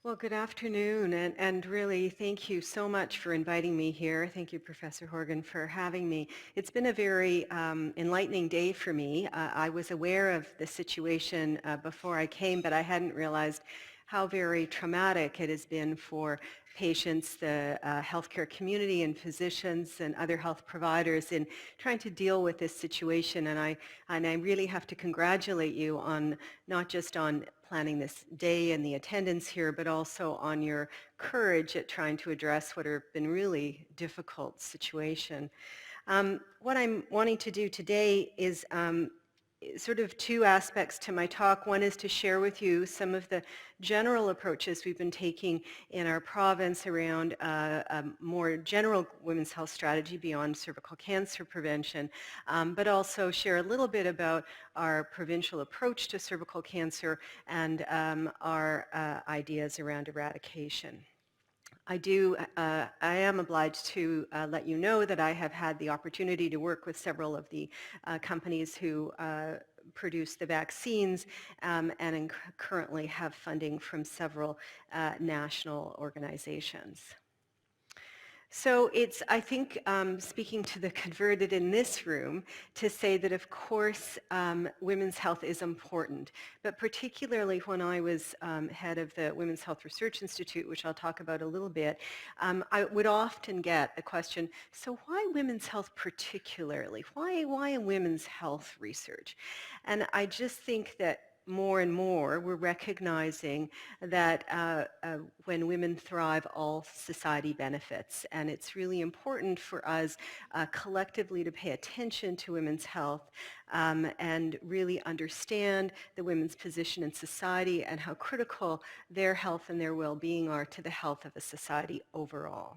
Well, good afternoon, and really thank you so much for inviting me here. Thank you, Professor Horgan, for having me. It's been a very enlightening day for me. I was aware of the situation before I came, but I hadn't realized how very traumatic it has been for patients, the healthcare community, and physicians and other health providers in trying to deal with this situation. And I really have to congratulate you on not just on planning this day and the attendance here, but also on your courage at trying to address what have been really difficult situation. What I'm wanting to do today is sort of two aspects to my talk. One is to share with you some of the general approaches we've been taking in our province around a more general women's health strategy beyond cervical cancer prevention, but also share a little bit about our provincial approach to cervical cancer and our ideas around eradication. I am obliged to let you know that I have had the opportunity to work with several of the companies who produce the vaccines and currently have funding from several national organizations. So it's, I think, speaking to the converted in this room, to say that, of course, women's health is important. But particularly when I was head of the Women's Health Research Institute, which I'll talk about a little bit, I would often get the question, so why women's health particularly? Why women's health research? And I just think that more and more, we're recognizing that when women thrive, all society benefits. And it's really important for us collectively to pay attention to women's health and really understand the women's position in society and how critical their health and their well-being are to the health of a society overall.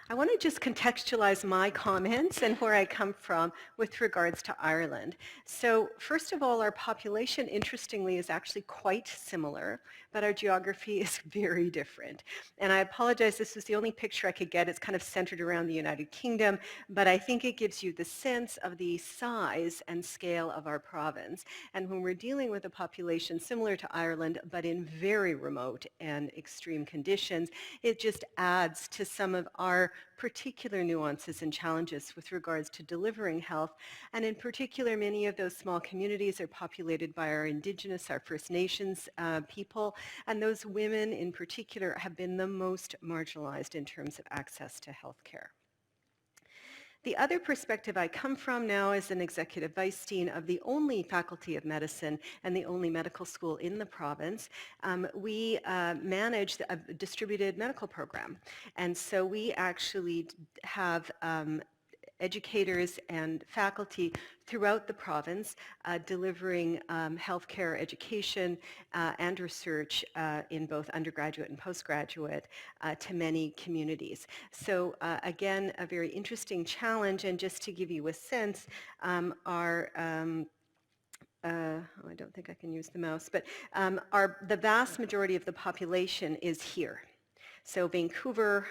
I want to just contextualize my comments and where I come from with regards to Ireland. So first of all, our population, interestingly, is actually quite similar, but our geography is very different. And I apologize, this was the only picture I could get. It's kind of centered around the United Kingdom, but I think it gives you the sense of the size and scale of our province. And when we're dealing with a population similar to Ireland, but in very remote and extreme conditions, it just adds to some of our particular nuances and challenges with regards to delivering health. And in particular, many of those small communities are populated by our Indigenous, our First Nations people, and those women in particular have been the most marginalized in terms of access to health care. The other perspective I come from now as an executive vice dean of the only faculty of medicine and the only medical school in the province, we manage a distributed medical program. And so we actually have educators and faculty throughout the province delivering healthcare education and research in both undergraduate and postgraduate to many communities. So again, a very interesting challenge, and just to give you a sense, I don't think I can use the mouse, but the vast majority of the population is here. So Vancouver,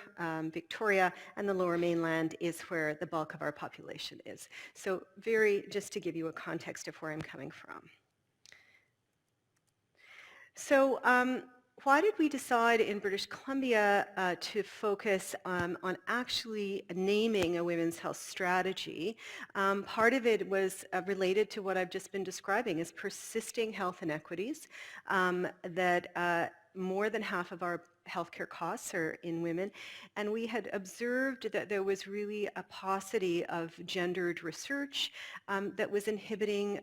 Victoria, and the Lower Mainland is where the bulk of our population is. So just to give you a context of where I'm coming from. So why did we decide in British Columbia to focus on actually naming a women's health strategy? Part of it was related to what I've just been describing as persisting health inequities, that more than half of our healthcare costs are in women, and we had observed that there was really a paucity of gendered research that was inhibiting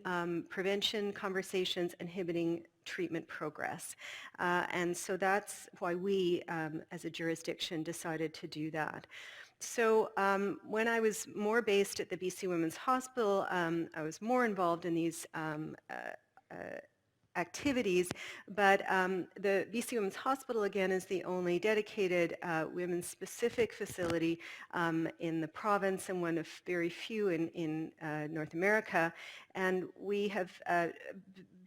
prevention conversations, inhibiting treatment progress. And so that's why we, as a jurisdiction, decided to do that. So when I was more based at the BC Women's Hospital, I was more involved in these activities, but the BC Women's Hospital, again, is the only dedicated women's specific facility in the province and one of very few in North America. And we have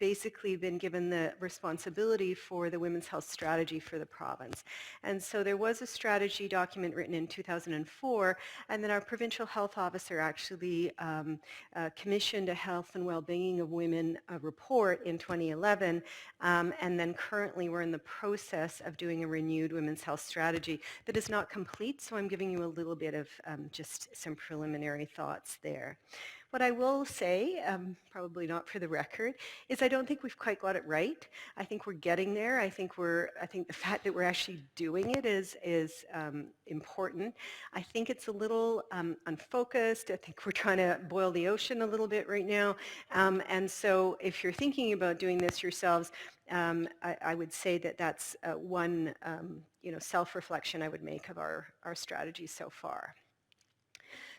basically been given the responsibility for the women's health strategy for the province. And so there was a strategy document written in 2004, and then our provincial health officer actually commissioned a health and well-being of women report in 2011, and then currently we're in the process of doing a renewed women's health strategy that is not complete, so I'm giving you a little bit of just some preliminary thoughts there. What I will say, probably not for the record, is I don't think we've quite got it right. I think we're getting there. I think the fact that we're actually doing it is important. I think it's a little unfocused. I think we're trying to boil the ocean a little bit right now. And so if you're thinking about doing this yourselves, I would say that that's one self-reflection I would make of our strategy so far.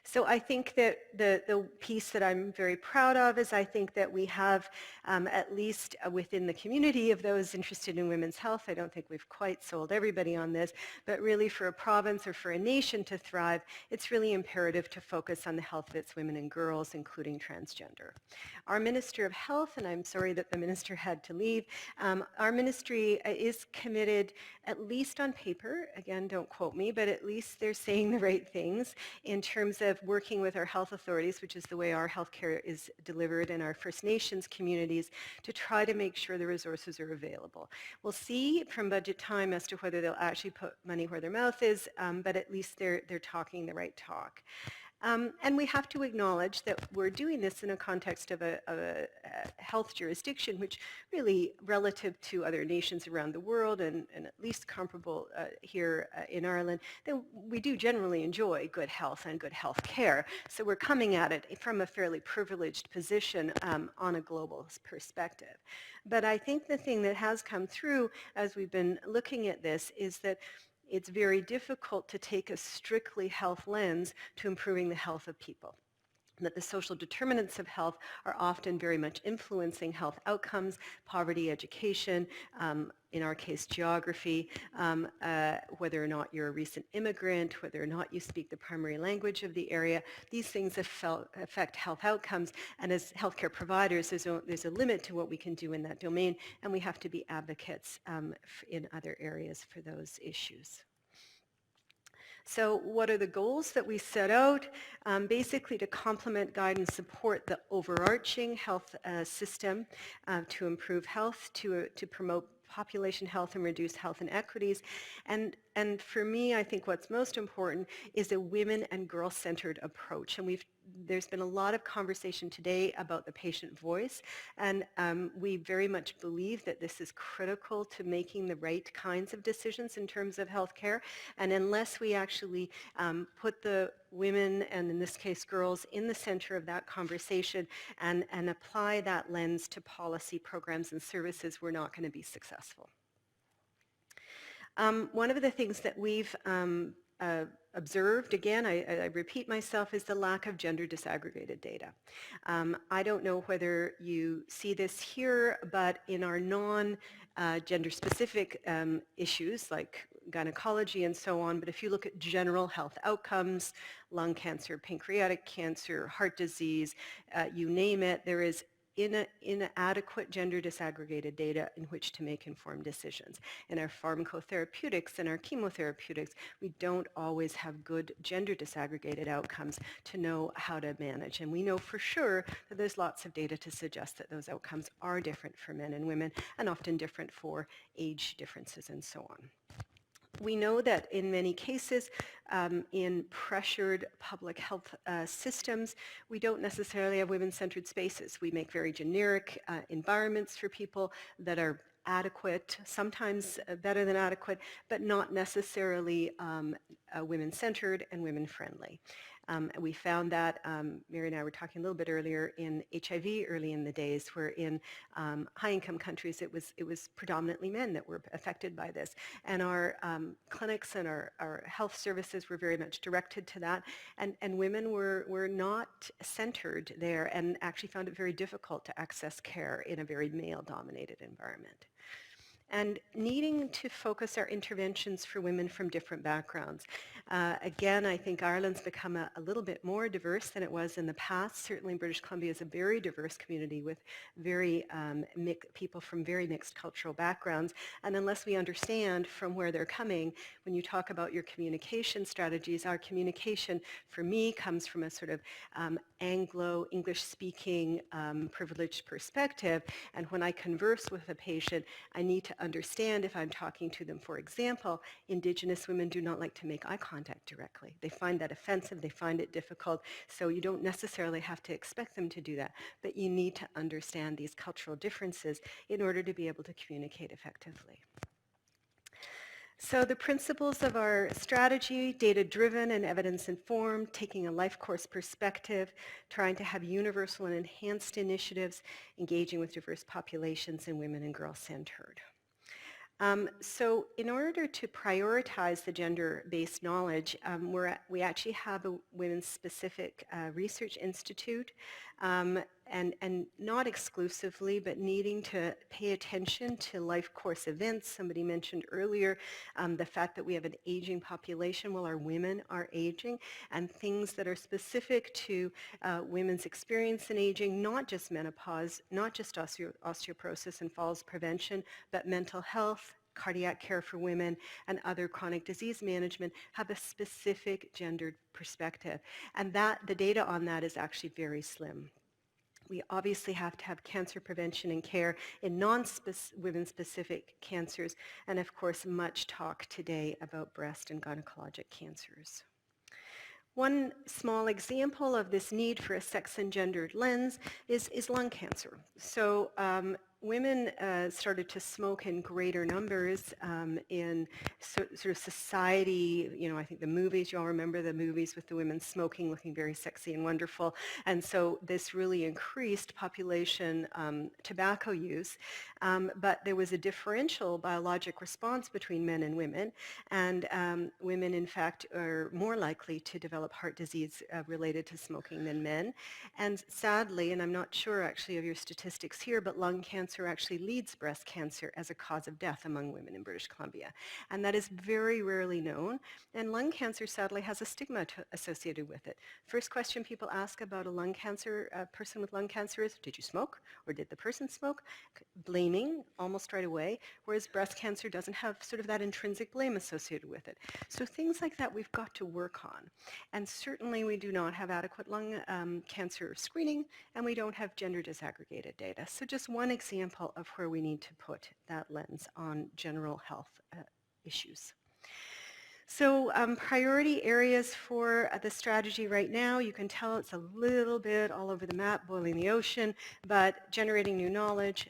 So I think that the piece that I'm very proud of is I think that we have, at least within the community of those interested in women's health, I don't think we've quite sold everybody on this, but really for a province or for a nation to thrive, it's really imperative to focus on the health of its women and girls, including transgender. Our Minister of Health, and I'm sorry that the minister had to leave, our ministry is committed, at least on paper, again, don't quote me, but at least they're saying the right things in terms of working with our health authorities, which is the way our healthcare is delivered in our First Nations communities, to try to make sure the resources are available. We'll see from budget time as to whether they'll actually put money where their mouth is, but at least they're talking the right talk. And we have to acknowledge that we're doing this in a context of a health jurisdiction, which really, relative to other nations around the world and at least comparable here in Ireland, that we do generally enjoy good health and good health care. So we're coming at it from a fairly privileged position on a global perspective. But I think the thing that has come through as we've been looking at this is that it's very difficult to take a strictly health lens to improving the health of people. That the social determinants of health are often very much influencing health outcomes, poverty, education, in our case geography, whether or not you're a recent immigrant, whether or not you speak the primary language of the area. These things affect health outcomes, and as healthcare providers, there's a limit to what we can do in that domain, and we have to be advocates in other areas for those issues. So what are the goals that we set out? Basically to complement, guide, and support the overarching health system to improve health, to promote population health and reduce health inequities. And for me, I think what's most important is a women and girl-centered approach. And there's been a lot of conversation today about the patient voice, and we very much believe that this is critical to making the right kinds of decisions in terms of healthcare. And unless we actually put the women, and in this case girls, in the center of that conversation and apply that lens to policy programs and services, we're not going to be successful. One of the things that we've observed, again, I repeat myself, is the lack of gender disaggregated data. I don't know whether you see this here, but in our non-gender specific issues like gynecology and so on, but if you look at general health outcomes, lung cancer, pancreatic cancer, heart disease, you name it, there is inadequate gender disaggregated data in which to make informed decisions. In our pharmacotherapeutics and our chemotherapeutics, we don't always have good gender disaggregated outcomes to know how to manage. And we know for sure that there's lots of data to suggest that those outcomes are different for men and women, and often different for age differences and so on. We know that in many cases, in pressured public health systems, we don't necessarily have women-centered spaces. We make very generic environments for people that are adequate, sometimes better than adequate, but not necessarily women-centered and women-friendly. We found that, Mary and I were talking a little bit earlier, in HIV early in the days, where in high-income countries it was predominantly men that were affected by this. And our clinics and our health services were very much directed to that, and women were not centered there and actually found it very difficult to access care in a very male-dominated environment. And needing to focus our interventions for women from different backgrounds. Again, I think Ireland's become a little bit more diverse than it was in the past. Certainly British Columbia is a very diverse community with very people from very mixed cultural backgrounds. And unless we understand from where they're coming, when you talk about your communication strategies, our communication for me comes from a sort of Anglo, English-speaking, privileged perspective. And when I converse with a patient, I need to understand if I'm talking to them, for example, Indigenous women do not like to make eye contact directly. They find that offensive, they find it difficult, so you don't necessarily have to expect them to do that, but you need to understand these cultural differences in order to be able to communicate effectively. So the principles of our strategy: data-driven and evidence-informed, taking a life course perspective, trying to have universal and enhanced initiatives, engaging with diverse populations, and women and girl-centered. So in order to prioritize the gender-based knowledge, we actually have a women's-specific research institute, and not exclusively, but needing to pay attention to life course events. Somebody mentioned earlier the fact that we have an aging population while our women are aging, and things that are specific to women's experience in aging, not just menopause, not just osteoporosis and falls prevention, but mental health, cardiac care for women, and other chronic disease management have a specific gendered perspective. And the data on that is actually very slim. We obviously have to have cancer prevention and care in non-women-specific cancers, and of course much talk today about breast and gynecologic cancers. One small example of this need for a sex and gendered lens is lung cancer. So women started to smoke in greater numbers in sort of society. I think the movies, you all remember the movies with the women smoking, looking very sexy and wonderful. And so this really increased population tobacco use. But there was a differential biologic response between men and women. And women, in fact, are more likely to develop heart disease related to smoking than men. And sadly, and I'm not sure actually of your statistics here, but lung cancer actually leads breast cancer as a cause of death among women in British Columbia. And that is very rarely known. And lung cancer sadly has a stigma associated with it. First question people ask about a lung cancer, person with lung cancer is, did you smoke? Or did the person smoke? Blaming almost right away, whereas breast cancer doesn't have sort of that intrinsic blame associated with it. So things like that we've got to work on. And certainly we do not have adequate lung cancer screening, and we don't have gender disaggregated data. So just one example of where we need to put that lens on general health issues. So priority areas for the strategy right now, you can tell it's a little bit all over the map, boiling the ocean, but generating new knowledge,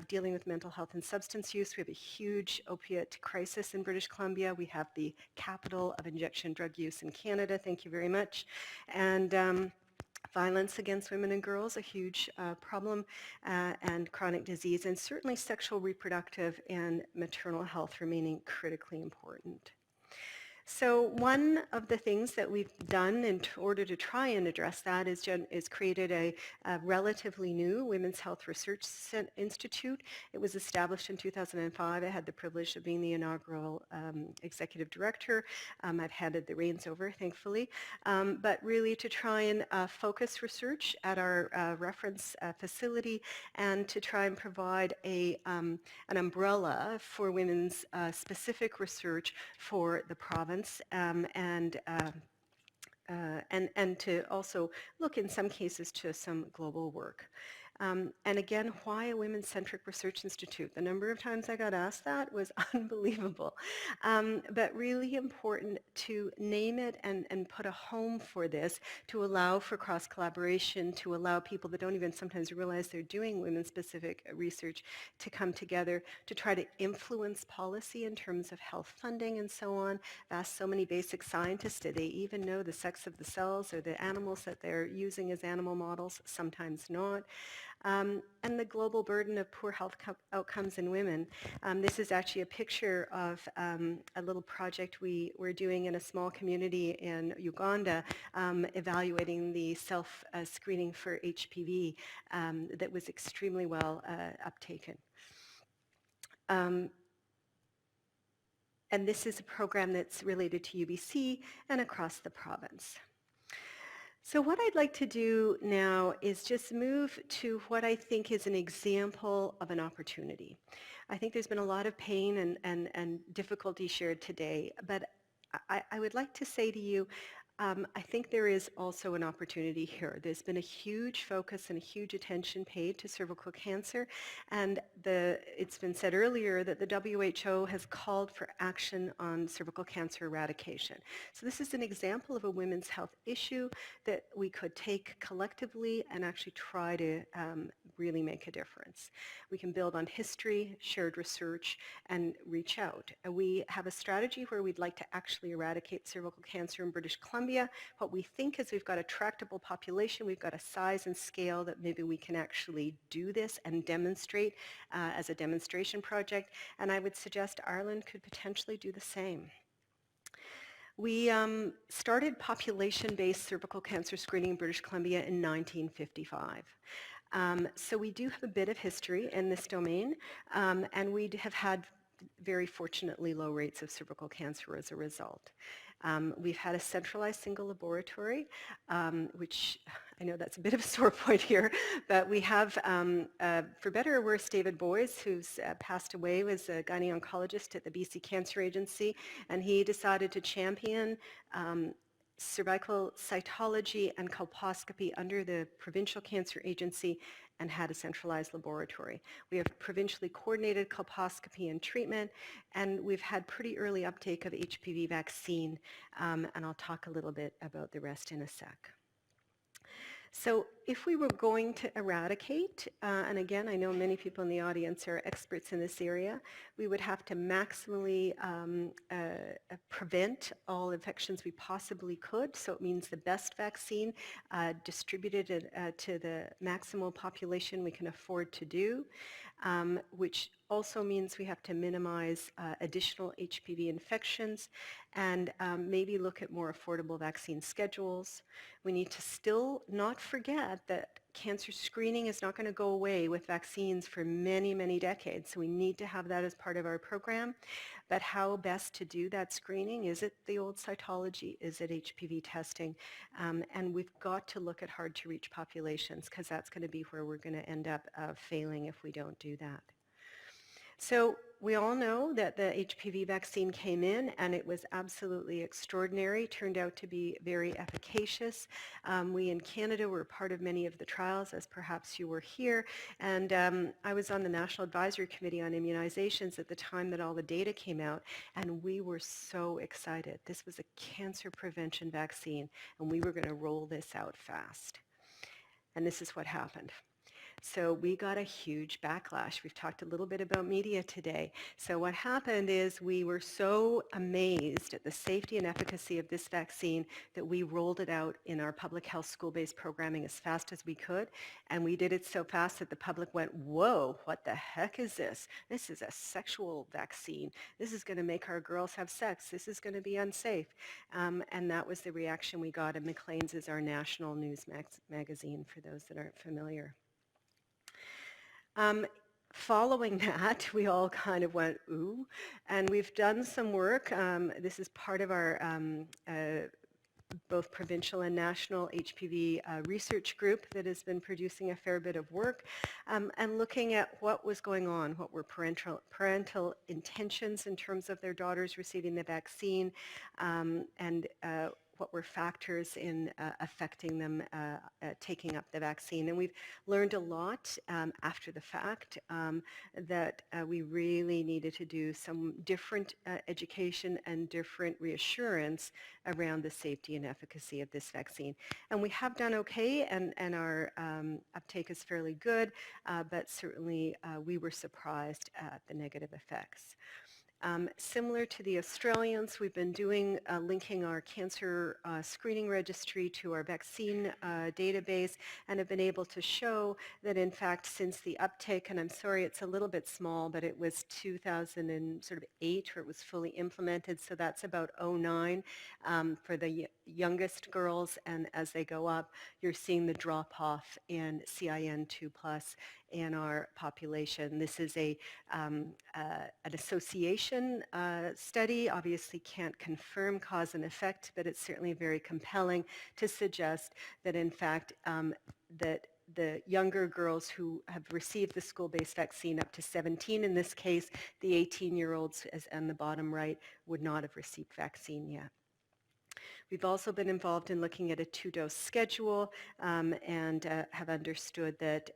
dealing with mental health and substance use. We have a huge opiate crisis in British Columbia. We have the capital of injection drug use in Canada, thank you very much. And violence against women and girls, a huge problem, and chronic disease, and certainly sexual, reproductive, and maternal health remaining critically important. So one of the things that we've done in order to try and address that is created a relatively new Women's Health Research Institute. It was established in 2005. I had the privilege of being the inaugural executive director. I've handed the reins over, thankfully. But really to try and focus research at our reference facility, and to try and provide an umbrella for women's specific research for the province. And to also look in some cases to some global work. And again, why a women-centric research institute? The number of times I got asked that was unbelievable. But really important to name it and put a home for this, to allow for cross-collaboration, to allow people that don't even sometimes realize they're doing women-specific research to come together to try to influence policy in terms of health funding and so on. I've asked so many basic scientists, do they even know the sex of the cells or the animals that they're using as animal models? Sometimes not. And the global burden of poor health outcomes in women. This is actually a picture of a little project we're doing in a small community in Uganda, evaluating the self-screening for HPV that was extremely well uptaken. And this is a program that's related to UBC and across the province. So what I'd like to do now is just move to what I think is an example of an opportunity. I think there's been a lot of pain and difficulty shared today, but I would like to say to you, I think there is also an opportunity here. There's been a huge focus and a huge attention paid to cervical cancer, and it's been said earlier that the WHO has called for action on cervical cancer eradication. So this is an example of a women's health issue that we could take collectively and actually try to really make a difference. We can build on history, shared research, and reach out. We have a strategy where we'd like to actually eradicate cervical cancer in British Columbia. What we think is we've got a tractable population, we've got a size and scale that maybe we can actually do this and demonstrate as a demonstration project, and I would suggest Ireland could potentially do the same. We started population-based cervical cancer screening in British Columbia in 1955. So we do have a bit of history in this domain, and we have had very fortunately low rates of cervical cancer as a result. We've had a centralized single laboratory, which I know that's a bit of a sore point here, but we have, for better or worse, David Boyes, who's passed away, was a gynaecologist at the BC Cancer Agency, and he decided to champion cervical cytology and colposcopy under the Provincial Cancer Agency and had a centralized laboratory. We have provincially coordinated colposcopy and treatment, and we've had pretty early uptake of HPV vaccine, and I'll talk a little bit about the rest in a sec. So if we were going to eradicate, and again, I know many people in the audience are experts in this area, we would have to maximally prevent all infections we possibly could. So it means the best vaccine distributed to the maximal population we can afford to do, which also means we have to minimize additional HPV infections and maybe look at more affordable vaccine schedules. We need to still not forget that cancer screening is not going to go away with vaccines for many, many decades. So we need to have that as part of our program. But how best to do that screening? Is it the old cytology? Is it HPV testing? And we've got to look at hard to reach populations because that's going to be where we're going to end up failing if we don't do that. So we all know that the HPV vaccine came in and it was absolutely extraordinary, turned out to be very efficacious. We in Canada were part of many of the trials, as perhaps you were here, and I was on the National Advisory Committee on Immunizations at the time that all the data came out, and we were so excited. This was a cancer prevention vaccine, and we were going to roll this out fast. And this is what happened. So we got a huge backlash. We've talked a little bit about media today. So what happened is we were so amazed at the safety and efficacy of this vaccine that we rolled it out in our public health school-based programming as fast as we could. And we did it so fast that the public went, whoa, what the heck is this? This is a sexual vaccine. This is going to make our girls have sex. This is going to be unsafe. And that was the reaction we got. And Maclean's is our national news magazine for those that aren't familiar. Following that, we all kind of went, ooh, and we've done some work. This is part of our both provincial and national HPV research group that has been producing a fair bit of work and looking at what was going on, what were parental intentions in terms of their daughters receiving the vaccine, and what were factors in affecting them taking up the vaccine. And we've learned a lot after the fact that we really needed to do some different education and different reassurance around the safety and efficacy of this vaccine. And we have done okay, and our uptake is fairly good, but certainly we were surprised at the negative effects. Similar to the Australians, we've been doing linking our cancer screening registry to our vaccine database and have been able to show that in fact since the uptake, and I'm sorry it's a little bit small, but it was 2008 where it was fully implemented, so that's about 2009 for the youngest girls, and as they go up you're seeing the drop off in CIN2+ in our population. This is an association study. Obviously can't confirm cause and effect, but it's certainly very compelling to suggest that in fact that the younger girls who have received the school-based vaccine up to 17 in this case, the 18-year-olds as on the bottom right would not have received vaccine yet. We've also been involved in looking at a two-dose schedule and have understood that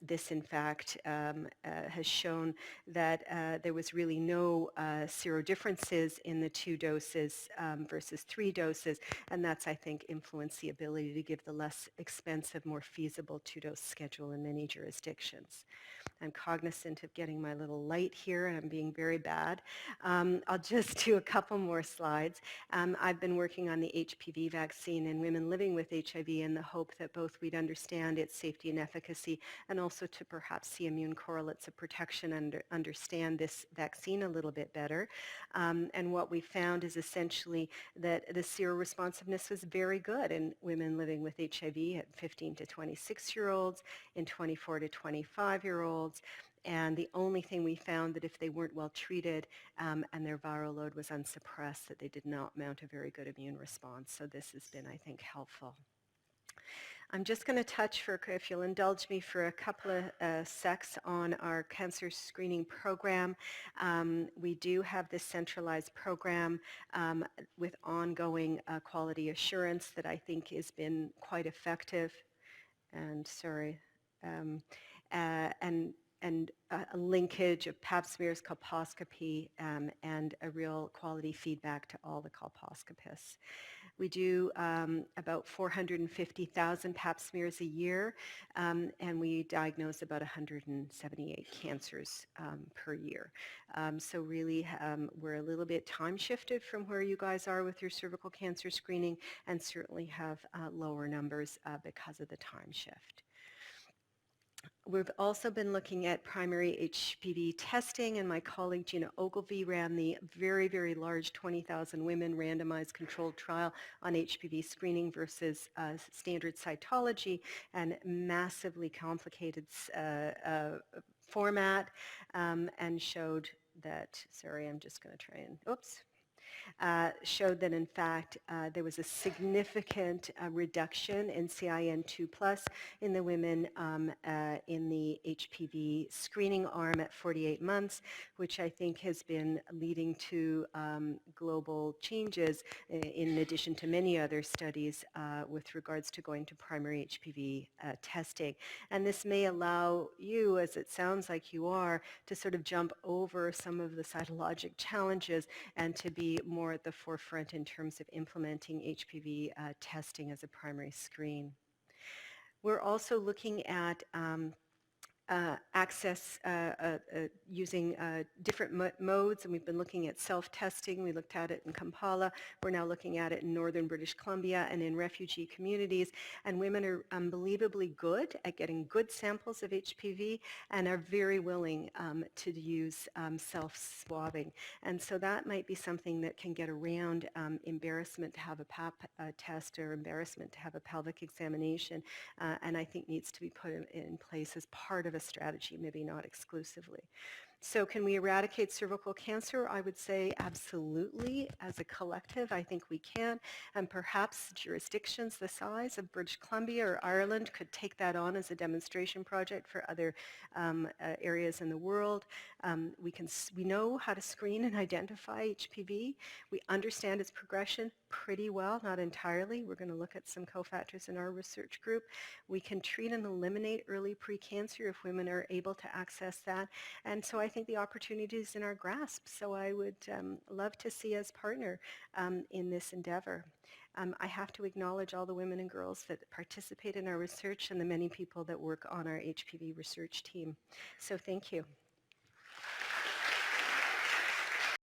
this, in fact, has shown that there was really no serodifferences in the 2 doses versus 3 doses, and that's, I think, influenced the ability to give the less expensive, more feasible 2-dose schedule in many jurisdictions. I'm cognizant of getting my little light here, and I'm being very bad. I'll just do a couple more slides. I've been working on the HPV vaccine in women living with HIV in the hope that both we'd understand its safety and efficacy, and also to perhaps see immune correlates of protection and understand this vaccine a little bit better. And what we found is essentially that the seroresponsiveness was very good in women living with HIV at 15 to 26-year-olds, in 24 to 25-year-olds. And the only thing we found that if they weren't well treated and their viral load was unsuppressed, that they did not mount a very good immune response. So this has been, I think, helpful. I'm just going to touch, if you'll indulge me, for a couple of secs on our cancer screening program. We do have this centralized program with ongoing quality assurance that I think has been quite effective. And sorry. And a linkage of Pap Smear's colposcopy and a real quality feedback to all the colposcopists. We do about 450,000 Pap smears a year, and we diagnose about 178 cancers per year. So really, we're a little bit time shifted from where you guys are with your cervical cancer screening, and certainly have lower numbers because of the time shift. We've also been looking at primary HPV testing, and my colleague Gina Ogilvie ran the very, very large 20,000 women randomized controlled trial on HPV screening versus standard cytology, and massively complicated format, and showed that, sorry, I'm just going to try and, oops. Showed that in fact there was a significant reduction in CIN2+ in the women in the HPV screening arm at 48 months, which I think has been leading to global changes in addition to many other studies with regards to going to primary HPV testing. And this may allow you, as it sounds like you are, to sort of jump over some of the cytologic challenges and to be more at the forefront in terms of implementing HPV testing as a primary screen. We're also looking at access using different modes, and we've been looking at self-testing. We looked at it in Kampala. We're now looking at it in northern British Columbia and in refugee communities, and women are unbelievably good at getting good samples of HPV and are very willing to use self-swabbing. And so that might be something that can get around embarrassment to have a Pap test or embarrassment to have a pelvic examination, and I think needs to be put in place as part of a strategy, maybe not exclusively. So can we eradicate cervical cancer? I would say absolutely. As a collective, I think we can. And perhaps jurisdictions the size of British Columbia or Ireland could take that on as a demonstration project for other areas in the world. We know how to screen and identify HPV. We understand its progression pretty well, not entirely. We're going to look at some cofactors in our research group. We can treat and eliminate early precancer if women are able to access that. And so I think the opportunity is in our grasp. So I would love to see us partner in this endeavor. I have to acknowledge all the women and girls that participate in our research and the many people that work on our HPV research team. So thank you.